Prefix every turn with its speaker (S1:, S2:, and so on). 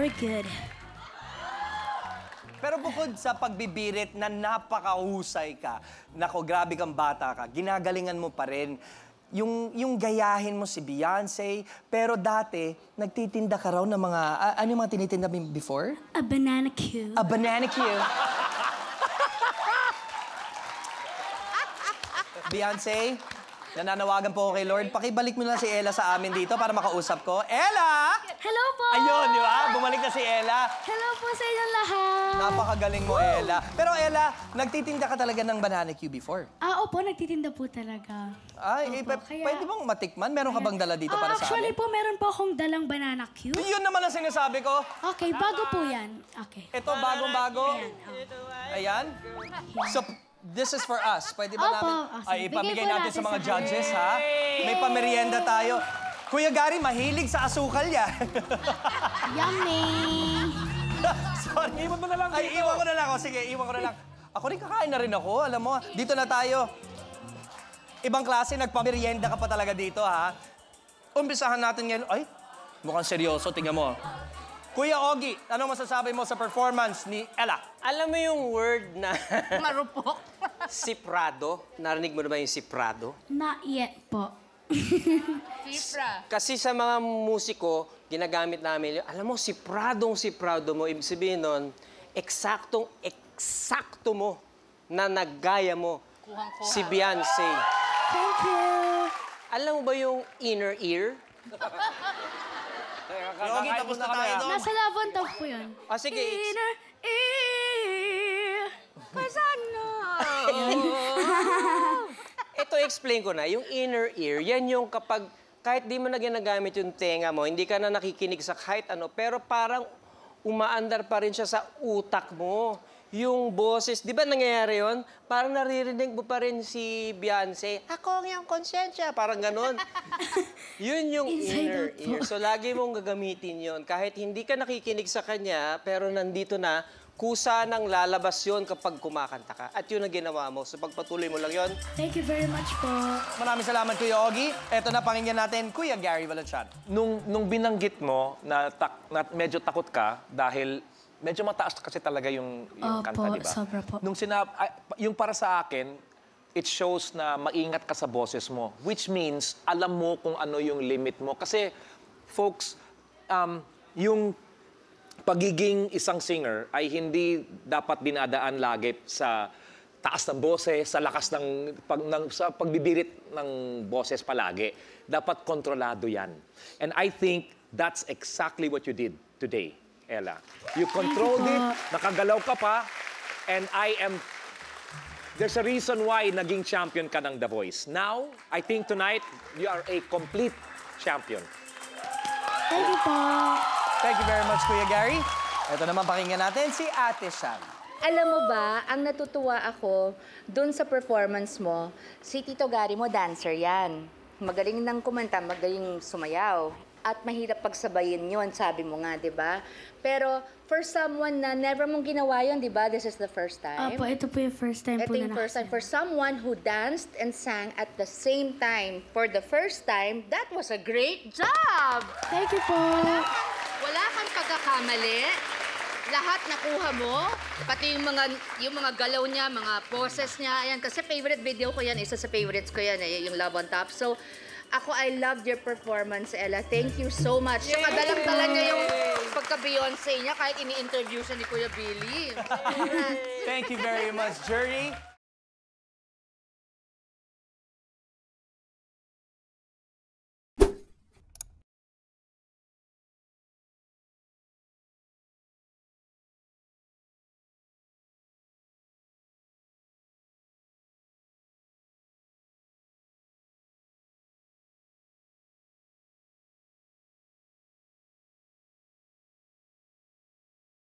S1: very good.
S2: Pero bukod sa pagbibirit na napakahusay ka, nako, grabe kang bata ka, ginagalingan mo pa rin. Yung gayahin mo si Beyonce, pero dati, nagtitinda ka raw ng mga, ano yung mga tinitinda before?
S1: A banana cue.
S2: A banana cue. Beyonce, nananawagan po ako kay Lord. Pakibalik mo na si Ella sa amin dito para makausap ko. Ella!
S1: Hello po!
S2: Ayun, di ba? Bumalik na si Ella.
S1: Hello po sa inyong lahat!
S2: Napakagaling mo, Ella. Pero Ella, nagtitinda ka talaga ng banana cue before?
S1: Opo, nagtitinda po talaga.
S2: Ay, pwede bang matikman? Meron ka bang dala dito para sa
S1: actually
S2: amin?
S1: po, meron po akong dalang banana cue.
S2: Yun naman ang sinasabi ko.
S1: Okay, bago po yan. Okay.
S2: Ito, bagong-bago. Ayan. So, this is for us. Pwede ba namin? Ay, ipamigay natin sa mga judges, ha? May pamerienda tayo. Kuya Gary, mahilig sa asukal yan.
S1: Yummy!
S2: Sorry. Iwan mo na lang dito. Ay, iwan ko na lang. O, sige, iwan ko na lang. Ako rin kakain na rin ako. Alam mo, dito na tayo. Ibang klase, nagpamerienda ka pa talaga dito, ha? Umpisahan natin ngayon. Ay, mukhang seryoso. Tingnan mo. Kuya Ogie, anong masasabi mo sa performance ni Ella?
S3: Alam mo yung word na
S4: Marupok.
S3: siprado? Narinig mo na ba yung siprado?
S1: Not yet po.
S4: Cifra.
S3: Kasi sa mga musiko, ginagamit namin yun. Alam mo, siprado mo. Ibig sabihin nun, eksakto mo na naggaya mo si Beyonce.
S1: Thank you!
S3: Alam mo ba yung inner ear?
S2: Kuya Ogie, tapos na tayo doon.
S1: Nasa Lavon Top po yun.
S3: Ah, sige.
S1: Inner ear, 'cause I know.
S3: Ito, explain ko na. Yung inner ear, yan yung kapag kahit di mo na ginagamit yung tenga mo, hindi ka na nakikinig sa kahit ano, pero parang umaandar pa rin siya sa utak mo. Yung boses, di ba nangyayari yun? Parang naririnig mo pa rin si Beyonce, ako ang iyong konsensya, parang ganon. Yun yung inner ear. So, lagi mong gagamitin yun. Kahit hindi ka nakikinig sa kanya, pero nandito na, kusa nang lalabas yun kapag kumakanta ka. At yun ang ginawa mo. So, pagpatuloy mo lang yun.
S1: Thank you very much po.
S2: Maraming salamat, Kuya Ogie. Eto na, pakinggan natin, Kuya Gary Valenciano.
S5: Nung binanggit mo na medyo takot ka dahil medyo mataas kasi talaga yung kanta, di ba?
S1: Sobra po.
S5: Nung yung para sa akin, it shows na maingat ka sa boses mo. Which means, alam mo kung ano yung limit mo. Kasi, folks, yung pagiging isang singer ay hindi dapat dinadaan lagi sa taas ng boses, sa lakas sa pagbibirit ng boses palagi. Dapat kontrolado yan. And I think that's exactly what you did today, Ella. You controlled it, nakagalaw ka pa, and there's a reason why naging champion ka ng The Voice. Now, I think tonight, you are a complete champion.
S1: Thank you po.
S2: Thank you very much, Kuya Gary. Ito naman, pakinggan natin si Ate Sham.
S4: Alam mo ba, ang natutuwa ako dun sa performance mo, si Tito Gary mo, dancer yan. Magaling nang kumanta, magaling sumayaw. At mahirap pagsabayin yun, sabi mo nga, di ba? Pero for someone na never mong ginawa yun, di ba? This is the first time.
S1: Opo, ito po yung first time po
S4: Ito yung first time. For someone who danced and sang at the same time for the first time, that was a great job!
S1: Thank you po.
S4: Wala kang pagkakamali. Lahat nakuha mo. Pati yung mga galaw niya, mga poses niya. Ayan, kasi favorite video ko yan. Isa sa favorites ko yan, yung Love on Top. So, ako, I loved your performance, Ella. Thank you so much. Saka dalang-dala niya yung pagka-Beyonce niya kahit ini-interview siya ni Kuya Billy.
S2: Thank you very much, Jury.